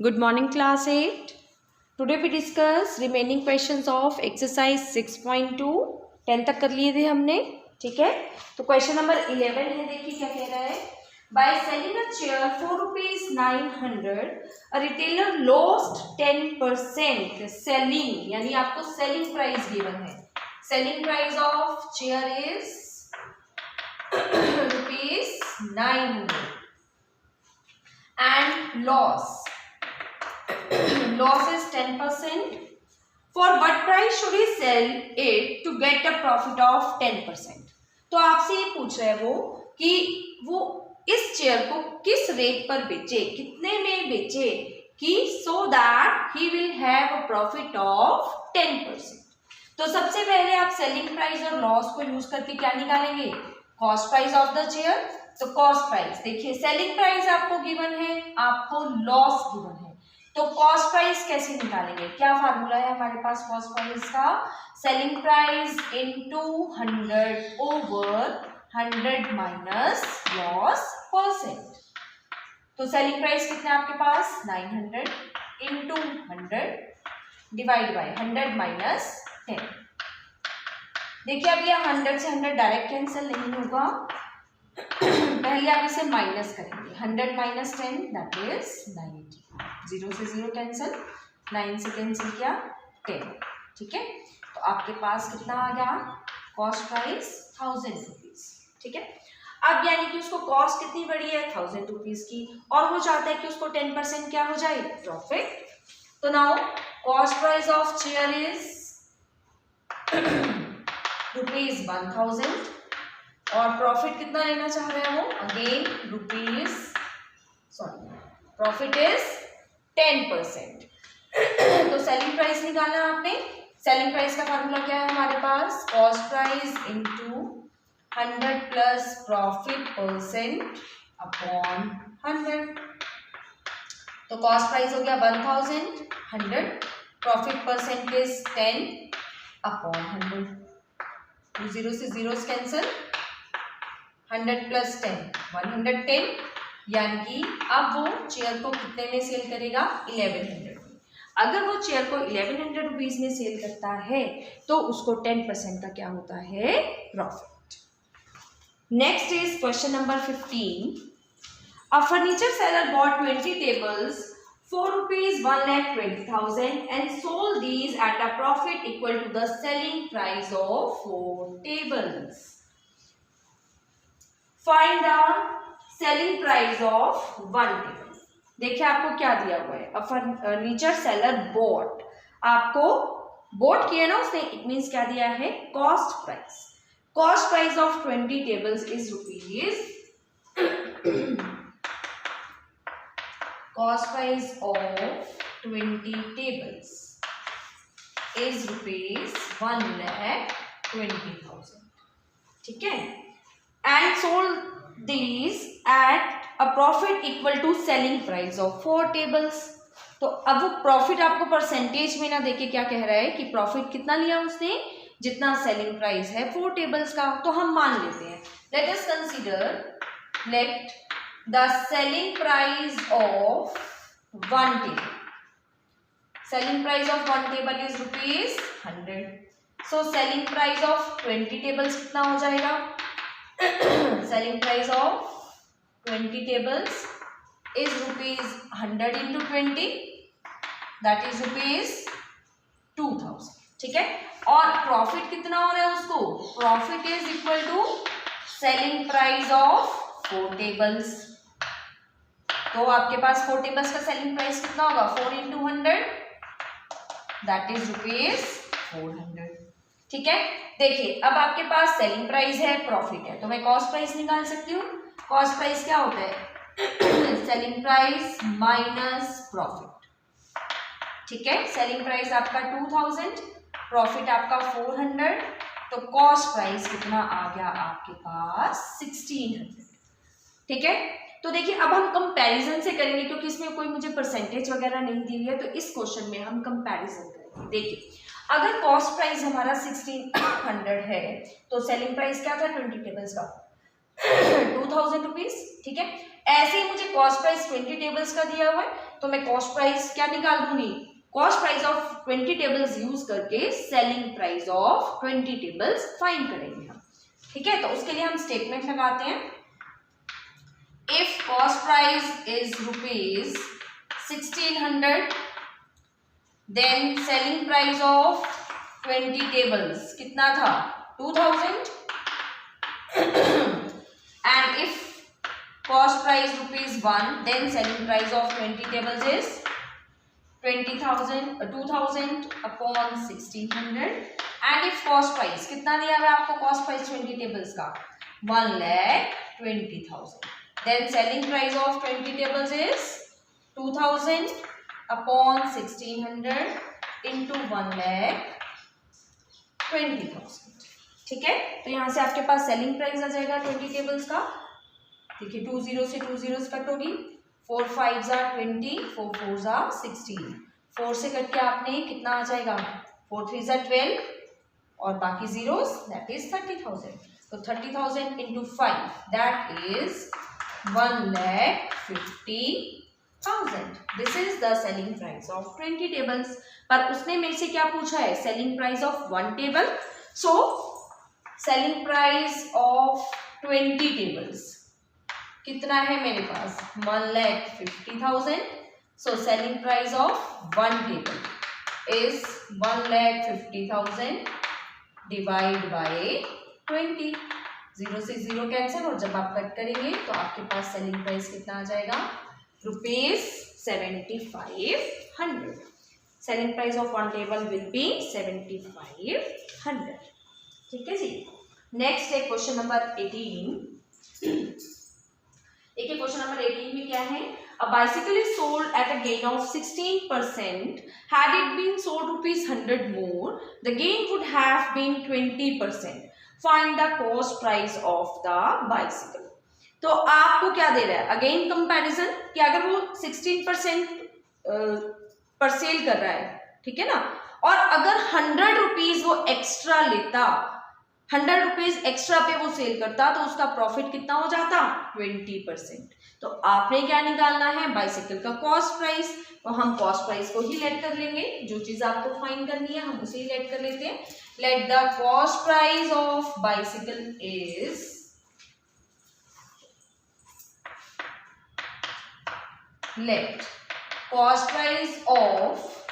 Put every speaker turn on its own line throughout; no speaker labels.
Good morning, class 8. Today we discuss remaining questions of exercise 6.2. 10 तक कर लिए थे हमने, ठीक है। तो क्वेश्चन नंबर 11 है, देखिए क्या कह रहा है। By selling a chair for ₹900, a retailer lost 10%. Selling यानी आपको selling price given है. Selling price of chair is ₹900 and loss is 10%. For what price should he sell it to get a profit of 10%? तो आपसे ये पूछ रहा है वो कि वो इस चेयर को किस रेट पर बेचे, कितने में बेचे कि so that he will have a profit of 10%. तो सबसे पहले आप सेलिंग प्राइस और लॉस को यूज करके क्या निकालेंगे, cost price of the chair. तो कॉस्ट प्राइस देखिए, सेलिंग प्राइस आपको गिवन है, आपको लॉस गिवन है, तो कॉस्ट प्राइस कैसे निकालेंगे, क्या फार्मूला है हमारे पास कॉस्ट प्राइस का, selling price into 100 over 100 minus loss percent. तो सेलिंग प्राइस कितना है आपके पास 900 इनटू 100 डिवाइड बाय 100 माइनस 10। देखिए अब ये 100 से 100 डायरेक्ट कैंसिल नहीं होगा, पहले आप इसे माइनस करेंगे। 100 माइनस 10 दैट इज 90। 0 से 0 कैंसिल, 9 से कैंसिल किया 10, ठीक है। तो आपके पास कितना आ गया, कॉस्ट प्राइस 1000 रुपीज, ठीक है। अब यानी कि उसको कॉस्ट कितनी बड़ी है 1000 रुपीज की, और वो चाहता है कि उसको 10% क्या हो जाए, प्रॉफिट। तो now cost price of chair is ₹1000 और प्रॉफिट कितना लेना चाह रहे हैं वो, अगेन प्रॉफिट इज 10%। तो सेलिंग प्राइस निकालना आपने, सेलिंग प्राइस का फार्मूला क्या है हमारे पास, cost price into 100 plus profit percent upon 100। तो कॉस्ट प्राइस हो गया 1000, 100 प्रॉफिट परसेंट इज 10 अपॉन 100। 0 से 0 कैंसिल, 100 प्लस 10 110, यानी कि अब वो चेयर को कितने में सेल करेगा 1100 में। अगर वो चेयर को 1100 रुपीज में सेल करता है तो उसको 10% का क्या होता है, profit. Next is question number 15। A furniture seller bought 20 tables for ₹1,20,000 and sold these at a profit equal to the selling price of 4 tables. Find the selling price of 1 table. देखिए आपको क्या दिया हुआ है, फर्नीचर सेलर बोट, आपको boat किया ना उसने, इट मीन्स क्या दिया है, cost price. Cost price of 20 tables is rupees, cost price of 20 tables is ₹1,20,000, ठीक है। and sold these at a profit equal to selling price of 4 tables। तो अब वो प्रॉफिट आपको परसेंटेज में ना देके क्या कह रहा है कि प्रॉफिट कितना लिया उसने, जितना सेलिंग प्राइस है 4 टेबल्स का। तो हम मान लेते हैं, let us consider, let the selling price of 1 table, selling price of 1 table is ₹100। so selling price of 20 tables कितना हो जाएगा, selling price of 20 tables is ₹100 into 20 that is ₹2,000, ठीक है। और प्रॉफिट कितना हो रहा है उसको, profit is equal to selling price of 4 tables. तो आपके पास 4 टेबल्स का सेलिंग प्राइस कितना होगा, 4 into 100 दैट इज ₹400, ठीक है। देखिए अब आपके पास सेलिंग प्राइस है, प्रॉफिट है, तो मैं कॉस्ट प्राइस निकाल सकती हूँ। कॉस्ट प्राइस क्या होता है, सेलिंग प्राइस माइनस प्रॉफिट, ठीक है। सेलिंग प्राइस आपका 2000, प्रॉफिट आपका 400, तो कॉस्ट प्राइस कितना आ गया आपके पास 1600, ठीक है। तो देखिए अब हम कंपैरिजन से करेंगे, क्योंकि इसमें कोई मुझे परसेंटेज वगैरह नहीं दी हुई है, तो इस क्वेश्चन में हम कंपैरिजन करेंगे। देखिए अगर कॉस्ट प्राइस हमारा 1600 है तो सेलिंग प्राइस क्या था 20 टेबल्स का 2000 रुपीज, ठीक है। ऐसे ही मुझे कॉस्ट प्राइस 20 टेबल्स का दिया हुआ है तो मैं कॉस्ट प्राइस क्या निकाल दूंगी, cost price of 20 tables use करके selling price of 20 tables find करेंगे हम। ठीक है, तो उसके लिए हम स्टेटमेंट लगाते हैं, if cost price is rupees 1600 then selling price of 20 tables कितना था 2000 and if cost price ₹1 then selling price of 20 tables is 2000 upon 1600 and if cost price कितना दिया हुआ है आपको cost price 20 tables का 1,20,000 then selling price of 20 tables is 2000 upon 1600 into 1,20,000। ठीक है, तो यहाँ से आपके पास सेलिंग प्राइस आ जाएगा 20 टेबल्स का। देखिए 2 0 से 2 0 कट होगी, 4 5 20, 4 4 16, 4 से कट के आपने कितना आ जाएगा 4 3 12 और बाकी जीरोस दैट इज 30,000। तो 30,000 into 5 that is 1,50,000। This is the selling price of 20 tables. पर उसने मेरे से क्या पूछा है, selling price of 1 table. So selling price of 20 tables कितना है मेरे पास 1,50,000। So selling price of 1 table is 1,50,000 divide by 20। 0 से 0 कैंसिल और जब आप कट करेंगे तो आपके पास सेलिंग प्राइस कितना आ जाएगा ₹7,500। Selling price of 1 table will be 7,500। ठीक है जी। नेक्स्ट है क्वेश्चन नंबर 18। देखिए क्वेश्चन नंबर 18 में क्या है, a bicycle is sold at a gain of 16%, had it been sold ₹100 more the gain would have been 20%, find the cost price of the bicycle. तो आपको क्या दे रहा है, अगेन कंपैरिजन कि अगर वो 16% पर सेल कर रहा है, ठीक है ना, और अगर 100 रुपीज वो एक्स्ट्रा लेता, 100 रुपीज एक्स्ट्रा पे वो सेल करता तो उसका प्रॉफिट कितना हो जाता 20%। तो आपने क्या निकालना है, बाइसिकल का कॉस्ट प्राइस। तो हम कॉस्ट प्राइस को ही लेट कर लेंगे, जो चीज आपको फाइंड करनी है हम उसे ही लेट कर लेते हैं। Let the cost price of bicycle is let cost price of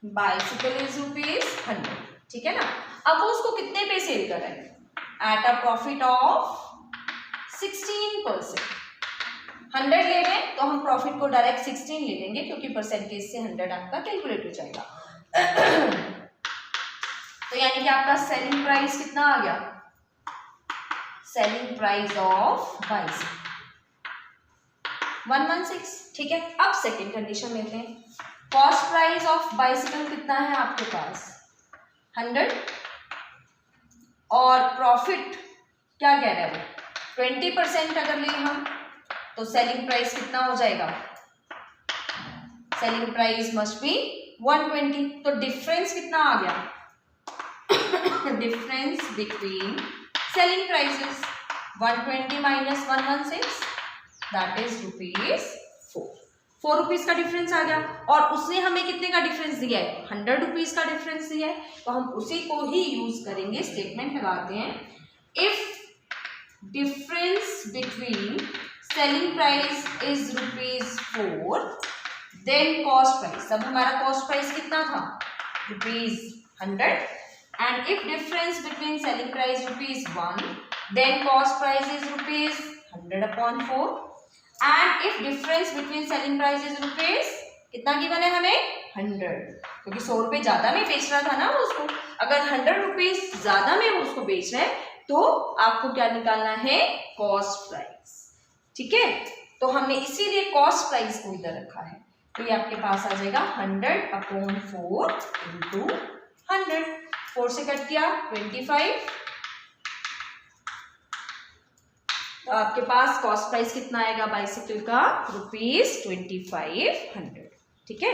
bicycle is ₹100। ठीक है ना, अब वो उसको कितने पे सेल कर रहे हैं, एट अ प्रॉफिट ऑफ 16%। 100 ले रहे हैं तो हम प्रॉफिट को डायरेक्ट 16 ले लेंगे क्योंकि परसेंटेज से 100 आपका कैलकुलेट हो जाएगा। तो यानी कि आपका सेलिंग प्राइस कितना आ गया, सेलिंग प्राइस ऑफ बाइसिकल 116। ठीक है, अब सेकेंड कंडीशन लेते हैं, कॉस्ट प्राइस ऑफ बाइसिकल कितना है आपके पास 100 और प्रॉफिट क्या कह रहा है 20% अगर ले हम तो सेलिंग प्राइस कितना हो जाएगा, सेलिंग प्राइस मस्ट बी 120। तो डिफरेंस कितना आ गया, difference between selling prices 120 minus 116 that is ₹4। 4 rupees का डिफरेंस आ गया और उसने हमें कितने का डिफरेंस दिया है 100 रुपीज का डिफरेंस दिया है, तो हम उसी को ही यूज करेंगे। स्टेटमेंट लगाते हैं, if difference between selling price is ₹4 then cost price, अब हमारा कॉस्ट प्राइस कितना था ₹100 and if difference between selling price ₹1 then cost price is ₹100/4 and if difference between selling price is rupees कितना given है हमें 100, क्योंकि 100 रुपये ज्यादा में बेच रहा था ना वो उसको, अगर 100 रुपीज ज्यादा में वो उसको बेच रहा है तो आपको क्या निकालना है कॉस्ट प्राइस। ठीक है, तो हमने इसीलिए कॉस्ट प्राइस को इधर रखा है, तो ये आपके पास आ जाएगा 100/4 इंटू 100। 4 से कट किया 25, तो आपके पास कॉस्ट प्राइस कितना आएगा बाइसिकल का ₹2500। ठीक है,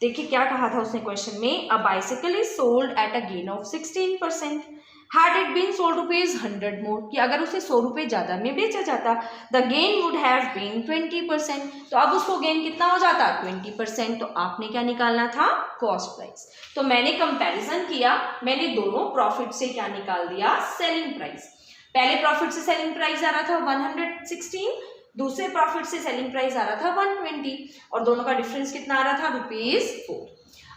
देखिए क्या कहा था उसने क्वेश्चन में, a bicycle is sold at a gain of 16%, had it been sold rupees 100 more, कि अगर उसे 100 रुपये ज़्यादा में बेचा जाता, the gain would have been 20%, तो अब उसको गेन कितना हो जाता 20%। तो आपने क्या निकालना था कॉस्ट प्राइस। तो मैंने कंपैरिजन किया, मैंने दोनों प्रॉफिट से क्या निकाल दिया सेलिंग प्राइस। पहले प्रॉफिट से सेलिंग प्राइस आ रहा था 116, दूसरे प्रॉफिट से सेलिंग प्राइस आ रहा था 120, और दोनों का डिफरेंस कितना आ रहा था ₹4।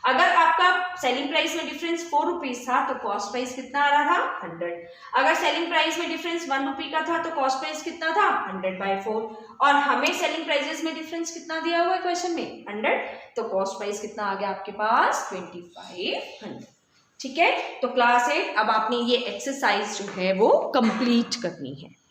अगर आपका सेलिंग प्राइस में डिफरेंस 4 रुपीज था तो कॉस्ट प्राइस कितना आ रहा था 100। अगर सेलिंग प्राइस में डिफरेंस 1 रुपी का था तो कॉस्ट प्राइस कितना था 100/4, और हमें सेलिंग प्राइसेस में डिफरेंस कितना दिया हुआ है क्वेश्चन में 100, तो कॉस्ट प्राइस कितना आ गया आपके पास 2500। ठीक है, तो क्लास 8 अब आपने ये एक्सरसाइज जो है वो कंप्लीट करनी है।